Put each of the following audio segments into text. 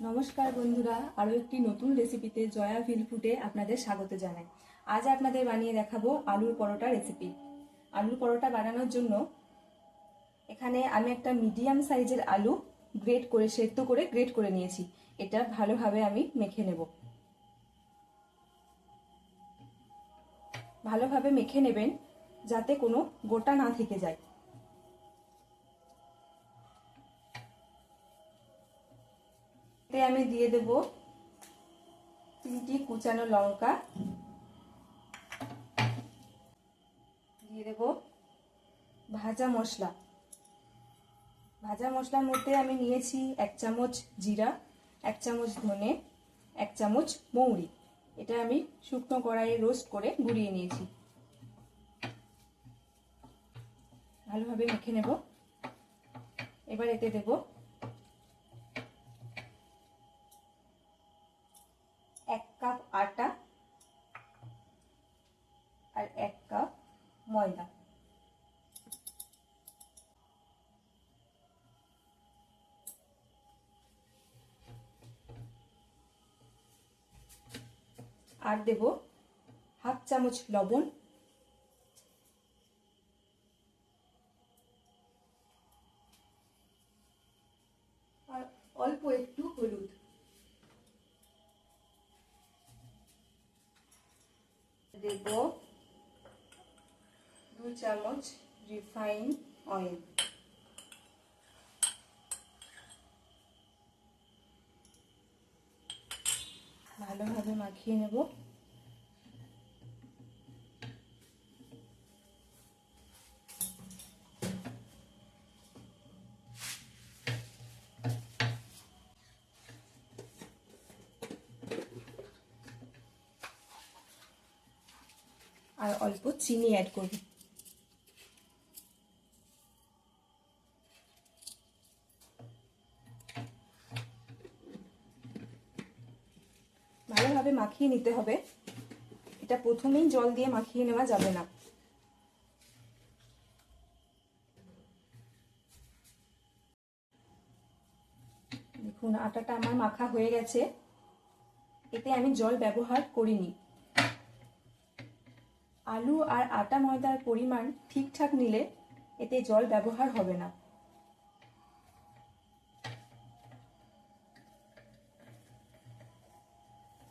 নমস্কার বন্ধুরা, আরও একটি নতুন রেসিপিতে জয়া ফিল ফুডে আপনাদের স্বাগত জানাই। আজ আপনাদের বানিয়ে দেখাবো আলুর পরোটা রেসিপি। আলুর পরোটা বানানোর জন্য এখানে আমি একটা মিডিয়াম সাইজের আলু সেদ্ধ করে গ্রেট করে নিয়েছি। এটা ভালোভাবে আমি মেখে নেব। ভালোভাবে মেখে নেবেন যাতে কোনো গোটা না থেকে যায়। এতে আমি দিয়ে দেব 3টি কুচানো লঙ্কা, দিয়ে দেব ভাজা মশলা। ভাজা মশলার মধ্যে আমি নিয়েছি 1 চামচ জিরা, 1 চামচ ধনে, 1 চামচ মৌরি। এটা আমি শুকনো কড়াইয়ে রোস্ট করে গুঁড়িয়ে নিয়েছি। ভালোভাবে মেখে নেব। এবার এতে দেব 1 কাপ আটা আর 1 কাপ ময়দা। আর দেব হাফ চামচ লবণ, আর অল্প একটু হলুদ। দেব 2 চামচ রিফাইন অয়েল। ভালোভাবে মাখিয়ে নেব। আর অল্প চিনি অ্যাড করব। ভালোভাবে মাখিয়ে নিতে হবে। এটা প্রথমেই জল দিয়ে মাখিয়ে নেওয়া যাবে না। দেখুন আটাটা আমার মাখা হয়ে গেছে। এতে আমি জল ব্যবহার করিনি। আলু আর আটা ময়দার পরিমাণ ঠিকঠাক নিলে এতে জল ব্যবহার হবে না।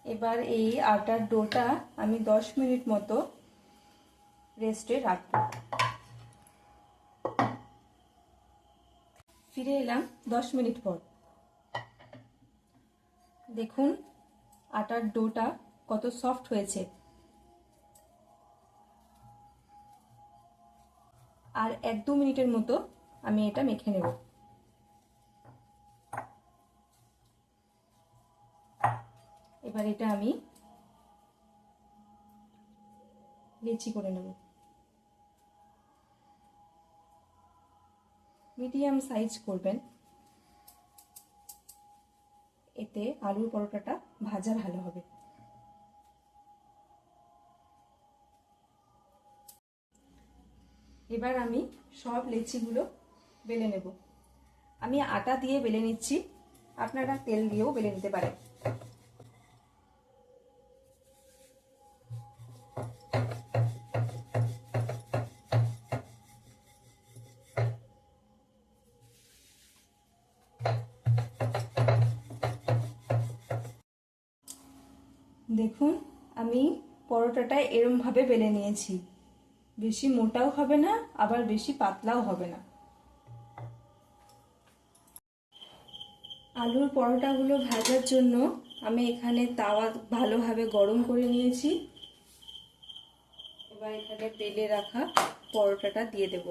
এবার এই আটার ডোটা আমি 10 মিনিট মতো রেস্টে রাখবো। ফিরে এলাম 10 মিনিট পর। দেখুন আটার ডোটা কত সফট হয়েছে। আর 1-2 মিনিটের মতো আমি এটা মেখে নেব। এবার এটা আমি লেচি করে নেব। মিডিয়াম সাইজ করবেন, এতে আলুর পরোটাটা ভাজা ভালো হবে। এবার আমি সব লেচিগুলো বেলে নেব। আমি আটা দিয়ে বেলে নিচ্ছি, আপনারা তেল দিয়েও বেলে নিতে পারেন। দেখুন আমি পরোটাটা এরমভাবে বেলে নিয়েছি। বেশি মোটাও হবে না, আবার বেশি পাতলাও হবে না। আলুর পরোটাগুলো ভাজার জন্য আমি এখানে তাওয়া ভালোভাবে গরম করে নিয়েছি। এবার এখানে বেলে রাখা পরোটাটা দিয়ে দেব।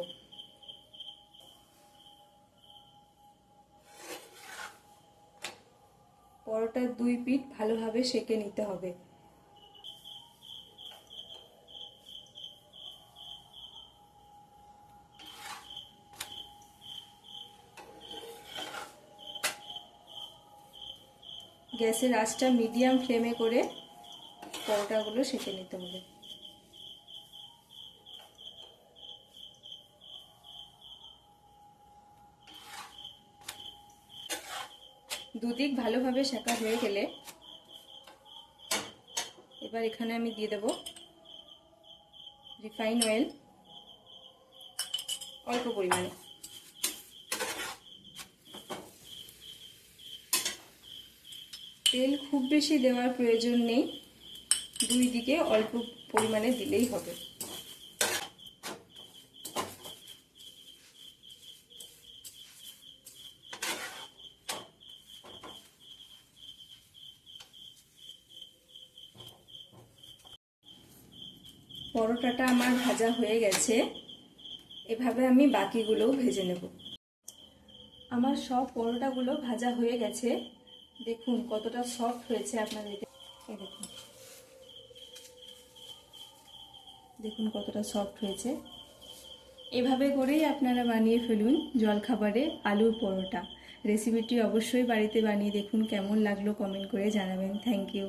পরোটার 2 পিঠ ভালোভাবে সেঁকে নিতে হবে। গ্যাসের আঁচটা মিডিয়াম ফ্লেমে করে পরোটাগুলো সেঁকে নিতে হবে। দুদিক ভালোভাবে সেঁকা হয়ে গেলে এবার এখানে আমি দিয়ে দেব রিফাইন অয়েল অল্প পরিমাণে। তেল খুব বেশি দেওয়ার প্রয়োজন নেই, দুই দিকে অল্প পরিমাণে দিলেই হবে। পরোটাটা আমার ভাজা হয়ে গেছে, এভাবে আমি বাকিগুলোও ভেজে নেব। আমার সব পরোটাগুলো ভাজা হয়ে গেছে, দেখুন কতটা সফট হয়েছে আপনাদেরকে। দেখুন দেখুন কতটা সফট হয়েছে। এভাবে করেই আপনারা বানিয়ে ফেলুন জলখাবারে আলুর পরোটা। রেসিপিটি অবশ্যই বাড়িতে বানিয়ে দেখুন, কেমন লাগলো কমেন্ট করে জানাবেন। Thank you.